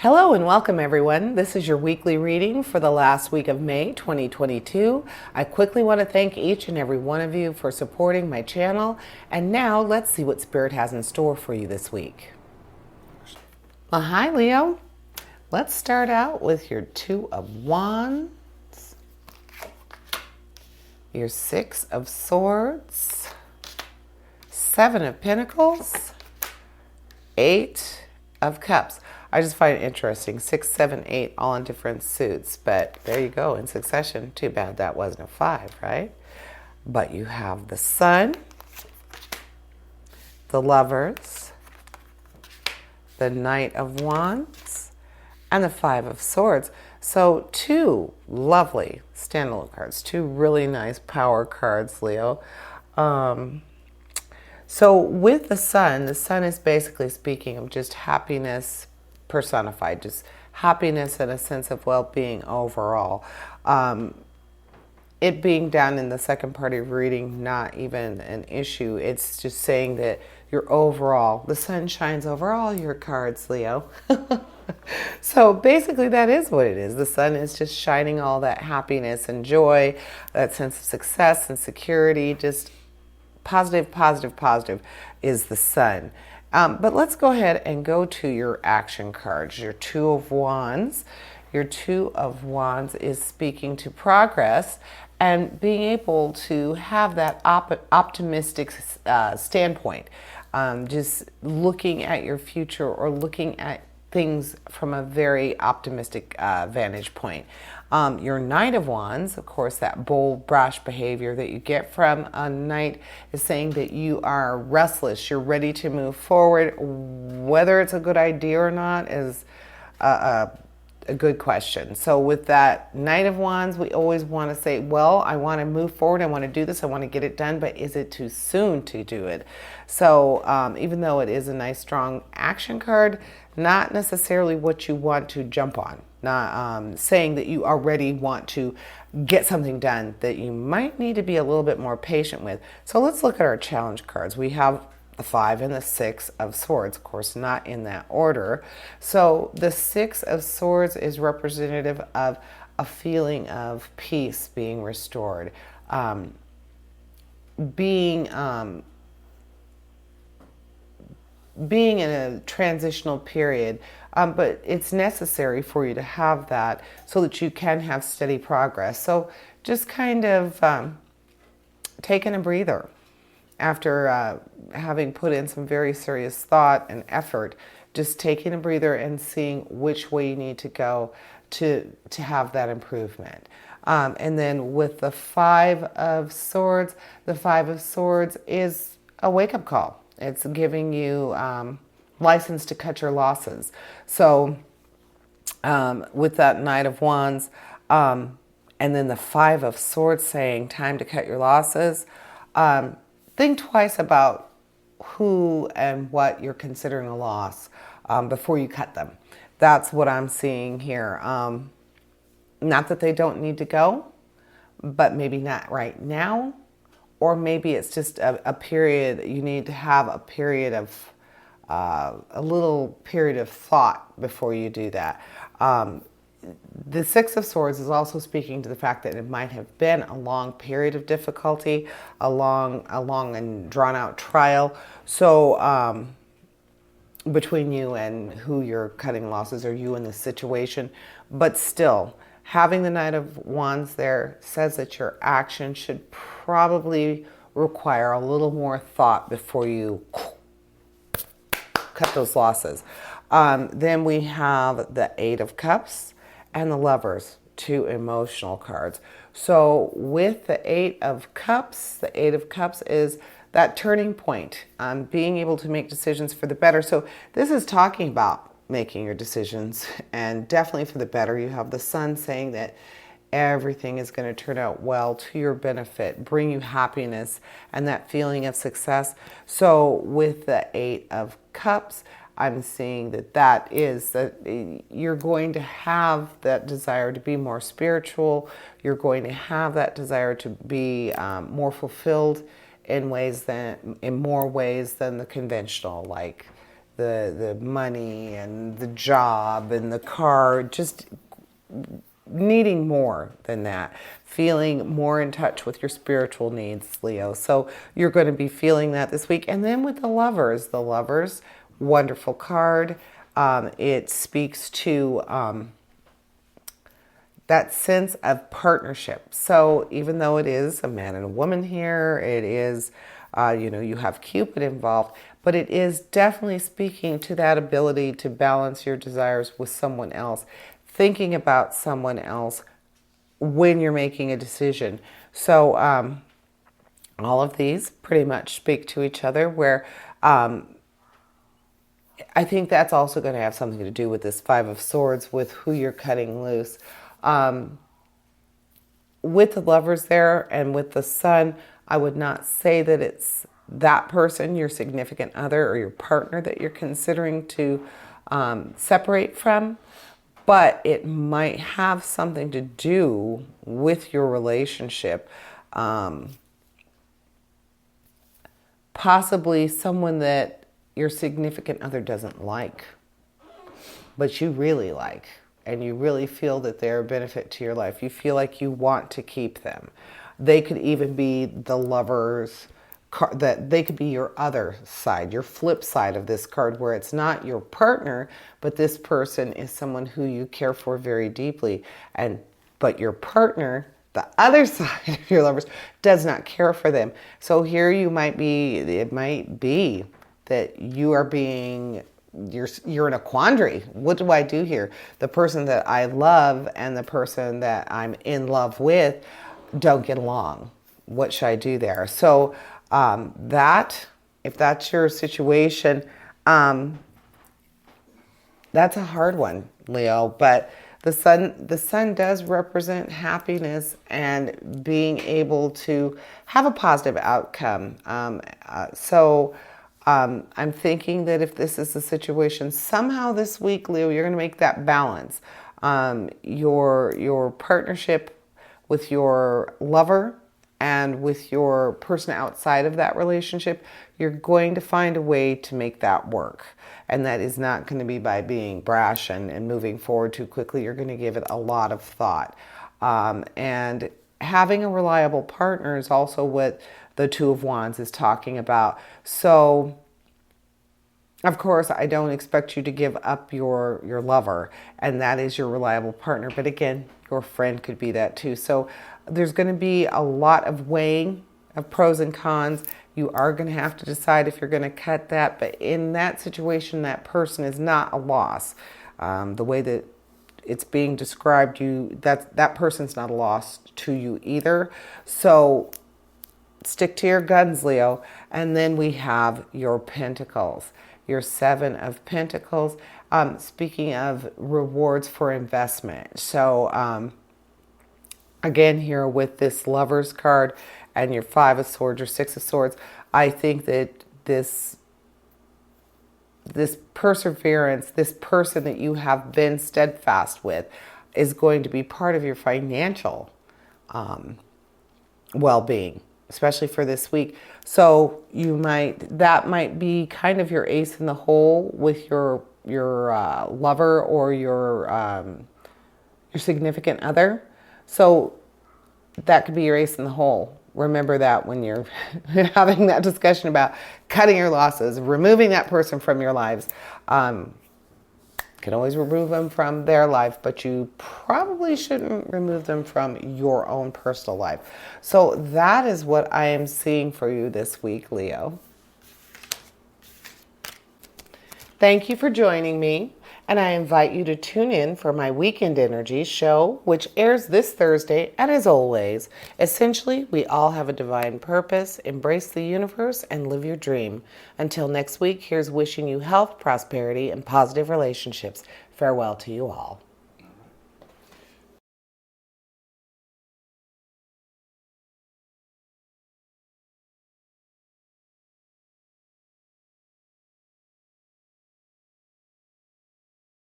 Hello and welcome everyone. This is your weekly reading for the last week of May 2022. I quickly want to thank each and every one of you for supporting my channel. And now let's see what Spirit has in store for you this week. Well, hi Leo. Let's start out with your Two of Wands, your Six of Swords, Seven of Pentacles, Eight of Cups. I just find it interesting. 6, 7, 8, all in different suits. But there you go, in succession. Too bad that wasn't a 5, right? But you have the Sun, the Lovers, the Knight of Wands, and the Five of Swords. So two lovely standalone cards. Two really nice power cards, Leo. So with the Sun is basically speaking of just happiness personified, just happiness and a sense of well-being overall. It being down in the second part of reading, not even an issue. It's just saying that your overall, the sun shines over all your cards, Leo. So basically that is what it is. The sun is just shining all that happiness and joy, that sense of success and security, just positive, positive, positive is the sun. But let's go ahead and go to your action cards. Your Two of Wands. Your Two of Wands is speaking to progress and being able to have that optimistic standpoint. Just looking at your future or looking at things from a very optimistic vantage point. Your Knight of Wands, of course, that bold, brash behavior that you get from a knight is saying that you are restless. You're ready to move forward. Whether it's a good idea or not is a good question. So with that Knight of Wands, we always want to say, well, I want to move forward. I want to do this. I want to get it done. But is it too soon to do it? So even though it is a nice, strong action card, not necessarily what you want to jump on. Not saying that you already want to get something done, that you might need to be a little bit more patient with. So let's look at our challenge cards. We have the 5 and the 6 of Swords, of course, not in that order. So the 6 of Swords is representative of a feeling of peace being restored, being in a transitional period, but it's necessary for you to have that so that you can have steady progress. So just kind of taking a breather after having put in some very serious thought and effort, just taking a breather and seeing which way you need to go to have that improvement. And then with the 5 of Swords, the 5 of Swords is a wake-up call. It's giving you license to cut your losses. So with that Knight of Wands, and then the 5 of Swords saying time to cut your losses, think twice about who and what you're considering a loss before you cut them. That's what I'm seeing here. Not that they don't need to go, but maybe not right now. Or maybe it's just a period, you need to have a period of, a little period of thought before you do that. The 6 of Swords is also speaking to the fact that it might have been a long period of difficulty, a long and drawn out trial. So between you and who you're cutting losses, or you in this situation, but still, having the Knight of Wands there says that your action should probably require a little more thought before you cut those losses. Then we have the 8 of Cups and the Lovers, 2 emotional cards. So with the 8 of Cups, the 8 of Cups is that turning point, being able to make decisions for the better. So this is talking about making your decisions, and definitely for the better. You have the Sun saying that everything is going to turn out well to your benefit, bring you happiness and that feeling of success. So with the 8 of Cups, I'm seeing that is that you're going to have that desire to be more spiritual. You're going to have that desire to be more fulfilled in more ways than the conventional, like the money and the job and the car, just needing more than that, feeling more in touch with your spiritual needs, Leo. So you're going to be feeling that this week. And then with the lovers, wonderful card. It speaks to that sense of partnership. So even though it is a man and a woman here, it is, you have Cupid involved, but it is definitely speaking to that ability to balance your desires with someone else, thinking about someone else when you're making a decision. So all of these pretty much speak to each other, where I think that's also going to have something to do with this Five of Swords, with who you're cutting loose. With the lovers there and with the sun, I would not say that it's that person, your significant other or your partner, that you're considering to separate from, but it might have something to do with your relationship. Possibly someone that your significant other doesn't like, but you really like, and you really feel that they're a benefit to your life. You feel like you want to keep them. They could even be the lovers, that they could be your other side, your flip side of this card, where it's not your partner, but this person is someone who you care for very deeply, but your partner, the other side of your lovers, does not care for them. So here it might be that you are you're in a quandary. What do I do here? The person that I love and the person that I'm in love with don't get along. What should I do there? So if that's your situation, that's a hard one, Leo. But the sun does represent happiness and being able to have a positive outcome. I'm thinking that if this is the situation, somehow this week, Leo, you're going to make that balance. Your partnership with your lover and with your person outside of that relationship, you're going to find a way to make that work. And that is not going to be by being brash and moving forward too quickly. You're going to give it a lot of thought. And having a reliable partner is also what the Two of Wands is talking about. So, of course, I don't expect you to give up your lover, and that is your reliable partner. But again, your friend could be that too. So there's going to be a lot of weighing of pros and cons. You are going to have to decide if you're going to cut that. But in that situation, that person is not a loss. The way that it's being described, that person's not a loss to you either. So stick to your guns, Leo. And then we have your Pentacles, your Seven of Pentacles. Speaking of rewards for investment. So again, here with this Lovers card and your Five of Swords or Six of Swords, I think that this perseverance, this person that you have been steadfast with, is going to be part of your financial well-being, especially for this week. So that might be kind of your ace in the hole with your lover or your significant other. So that could be your ace in the hole. Remember that when you're having that discussion about cutting your losses, removing that person from your lives. Can always remove them from their life, but you probably shouldn't remove them from your own personal life. So that is what I am seeing for you this week, Leo. Thank you for joining me, and I invite you to tune in for my Weekend Energy show, which airs this Thursday. And as always, essentially, we all have a divine purpose. Embrace the universe and live your dream. Until next week, here's wishing you health, prosperity, and positive relationships. Farewell to you all.